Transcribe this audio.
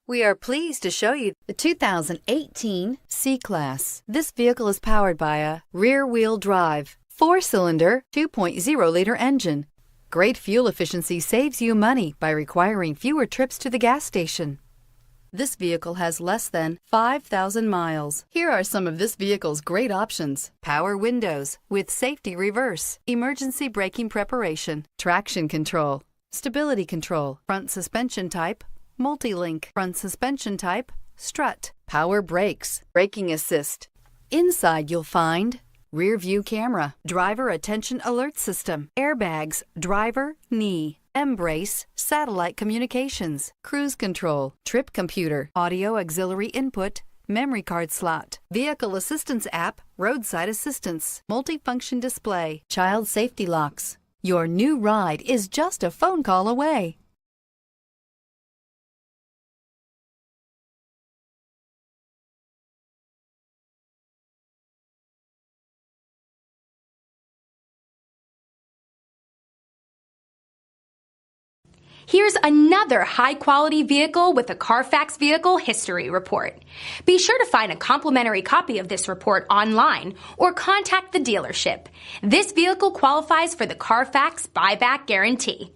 We are pleased to show you the 2018 C-Class. This vehicle is powered by a rear-wheel drive, 4-cylinder, 2.0-liter engine. Great fuel efficiency saves you money by requiring fewer trips to the gas station. This vehicle has less than 5,000 miles. Here are some of this vehicle's great options: power windows with safety reverse, emergency braking preparation, traction control, stability control, front suspension type, multi-link, front suspension type, strut, power brakes, braking assist. Inside you'll find rear view camera, driver attention alert system, airbags, driver, knee, M-brace, satellite communications, cruise control, trip computer, audio auxiliary input, memory card slot, vehicle assistance app, roadside assistance, multifunction display, child safety locks. Your new ride is just a phone call away. Here's another high-quality vehicle with a Carfax Vehicle History Report. Be sure to find a complimentary copy of this report online or contact the dealership. This vehicle qualifies for the Carfax Buyback Guarantee.